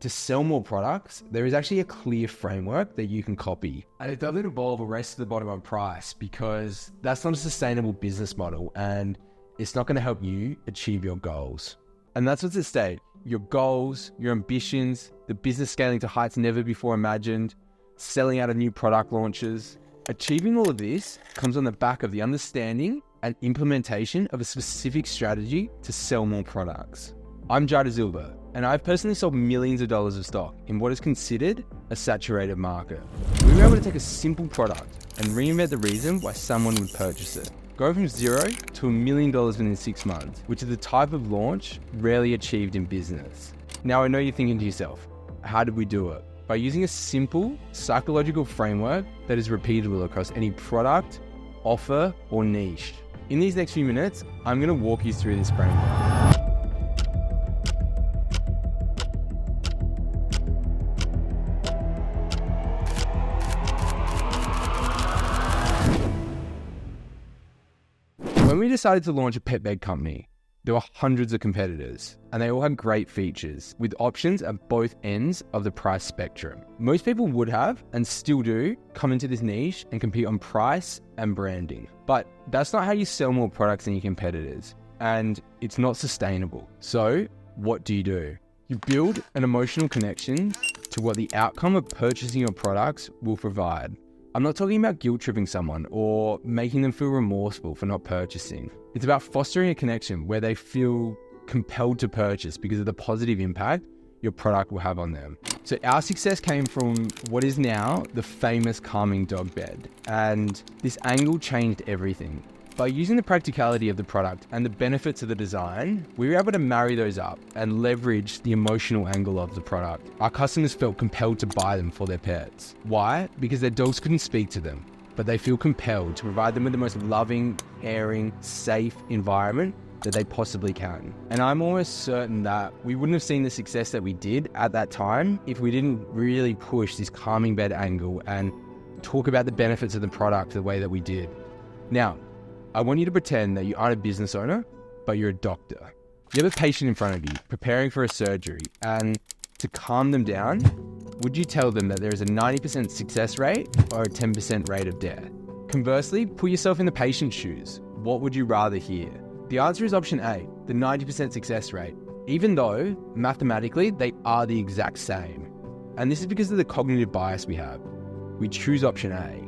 to sell more products, there is actually a clear framework that you can copy. And it doesn't involve a race to the bottom on price, because that's not a sustainable business model and it's not going to help you achieve your goals. And that's what's at stake. Your goals, your ambitions, the business scaling to heights never before imagined, selling out of new product launches. Achieving all of this comes on the back of the understanding and implementation of a specific strategy to sell more products. I'm Jai De Silva, and I've personally sold millions of dollars of stock in what is considered a saturated market. We were able to take a simple product and reinvent the reason why someone would purchase it. Go from $0 to $1 million within 6 months, which is the type of launch rarely achieved in business. Now I know you're thinking to yourself, how did we do it? By using a simple psychological framework that is repeatable across any product, offer, or niche. In these next few minutes, I'm going to walk you through this framework. When we decided to launch a pet bed company, there were hundreds of competitors, and they all had great features with options at both ends of the price spectrum. Most people would have, and still do, come into this niche and compete on price and branding. But that's not how you sell more products than your competitors, and it's not sustainable. So what do? You build an emotional connection to what the outcome of purchasing your products will provide. I'm not talking about guilt-tripping someone or making them feel remorseful for not purchasing. It's about fostering a connection where they feel compelled to purchase because of the positive impact your product will have on them. So our success came from what is now the famous calming dog bed, and this angle changed everything. By using the practicality of the product and the benefits of the design, we were able to marry those up and leverage the emotional angle of the product. Our customers felt compelled to buy them for their pets. Why? Because their dogs couldn't speak to them, but they feel compelled to provide them with the most loving, caring, safe environment that they possibly can. And I'm almost certain that we wouldn't have seen the success that we did at that time if we didn't really push this calming bed angle and talk about the benefits of the product the way that we did. Now, I want you to pretend that you aren't a business owner, but you're a doctor. You have a patient in front of you preparing for a surgery, and to calm them down, would you tell them that there is a 90% success rate or a 10% rate of death? Conversely, put yourself in the patient's shoes. What would you rather hear? The answer is option A, the 90% success rate, even though mathematically they are the exact same. And this is because of the cognitive bias we have. We choose option A.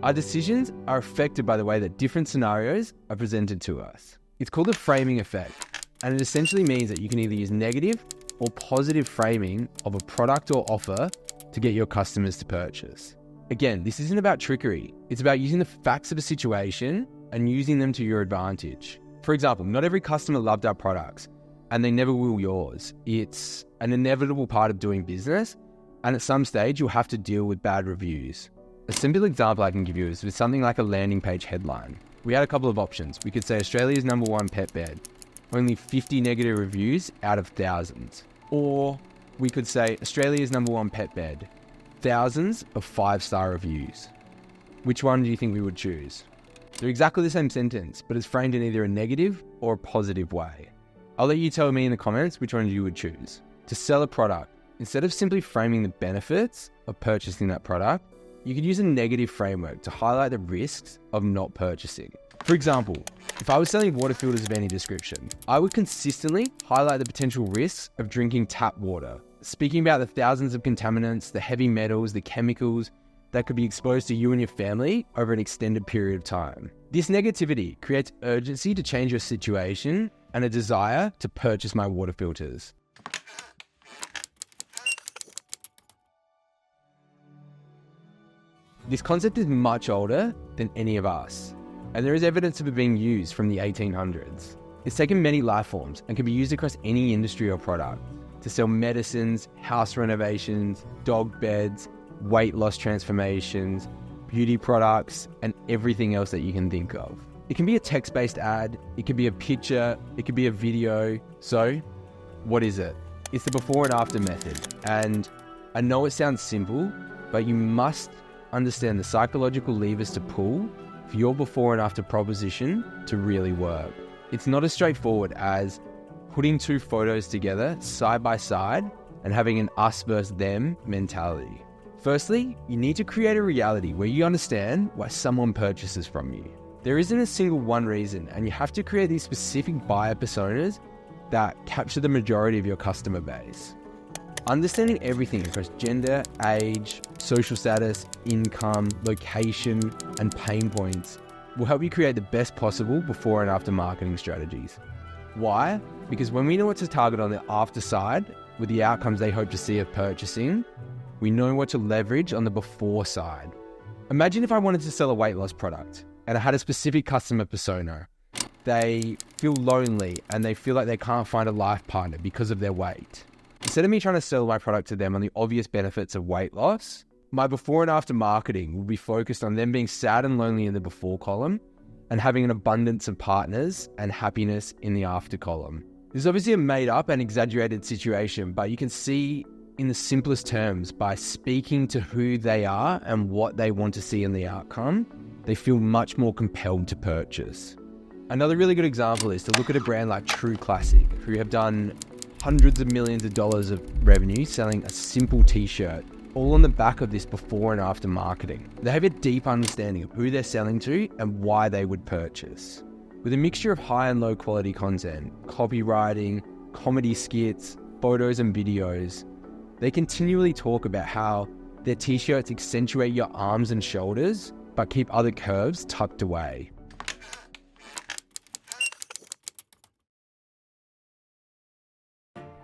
Our decisions are affected by the way that different scenarios are presented to us. It's called the framing effect, and it essentially means that you can either use negative or positive framing of a product or offer to get your customers to purchase. Again, this isn't about trickery. It's about using the facts of a situation and using them to your advantage. For example, not every customer loved our products, and they never will yours. It's an inevitable part of doing business, and at some stage you'll have to deal with bad reviews. A simple example I can give you is with something like a landing page headline. We had a couple of options. We could say Australia's #1 pet bed, only 50 negative reviews out of thousands. Or we could say Australia's #1 pet bed, thousands of 5-star reviews. Which one do you think we would choose? They're exactly the same sentence, but it's framed in either a negative or a positive way. I'll let you tell me in the comments which one you would choose. To sell a product, instead of simply framing the benefits of purchasing that product, you could use a negative framework to highlight the risks of not purchasing. For example, if I was selling water filters of any description, I would consistently highlight the potential risks of drinking tap water, speaking about the thousands of contaminants, the heavy metals, the chemicals that could be exposed to you and your family over an extended period of time. This negativity creates urgency to change your situation and a desire to purchase my water filters. This concept is much older than any of us, and there is evidence of it being used from the 1800s. It's taken many life forms and can be used across any industry or product to sell medicines, house renovations, dog beds, weight loss transformations, beauty products, and everything else that you can think of. It can be a text-based ad, it could be a picture, it could be a video. So, what is it? It's the before and after method. And I know it sounds simple, but you must understand the psychological levers to pull for your before and after proposition to really work. It's not as straightforward as putting two photos together side by side and having an us versus them mentality. Firstly, you need to create a reality where you understand why someone purchases from you. There isn't a single one reason, and you have to create these specific buyer personas that capture the majority of your customer base. Understanding everything across gender, age, social status, income, location, and pain points will help you create the best possible before and after marketing strategies. Why? Because when we know what to target on the after side, with the outcomes they hope to see of purchasing, we know what to leverage on the before side. Imagine if I wanted to sell a weight loss product and I had a specific customer persona. They feel lonely and they feel like they can't find a life partner because of their weight. Instead of me trying to sell my product to them on the obvious benefits of weight loss, my before and after marketing will be focused on them being sad and lonely in the before column and having an abundance of partners and happiness in the after column. This is obviously a made up and exaggerated situation, but you can see in the simplest terms, by speaking to who they are and what they want to see in the outcome, they feel much more compelled to purchase. Another really good example is to look at a brand like True Classic, who have done hundreds of millions of dollars of revenue selling a simple t-shirt, all on the back of this before and after marketing. They have a deep understanding of who they're selling to and why they would purchase. With a mixture of high and low quality content, copywriting, comedy skits, photos and videos, they continually talk about how their t-shirts accentuate your arms and shoulders, but keep other curves tucked away.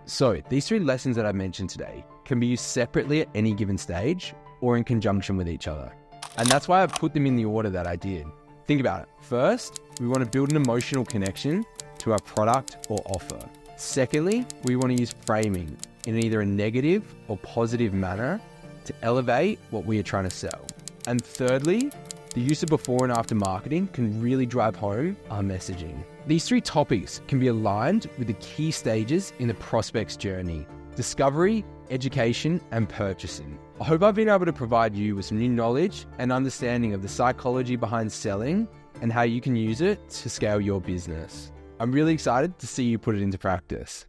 So these 3 lessons that I mentioned today can be used separately at any given stage or in conjunction with each other. And that's why I put them in the order that I did. Think about it. First, we want to build an emotional connection to our product or offer. Secondly, we want to use framing in either a negative or positive manner to elevate what we are trying to sell. And thirdly, the use of before and after marketing can really drive home our messaging. These 3 topics can be aligned with the key stages in the prospect's journey: discovery, education, and purchasing. I hope I've been able to provide you with some new knowledge and understanding of the psychology behind selling and how you can use it to scale your business. I'm really excited to see you put it into practice.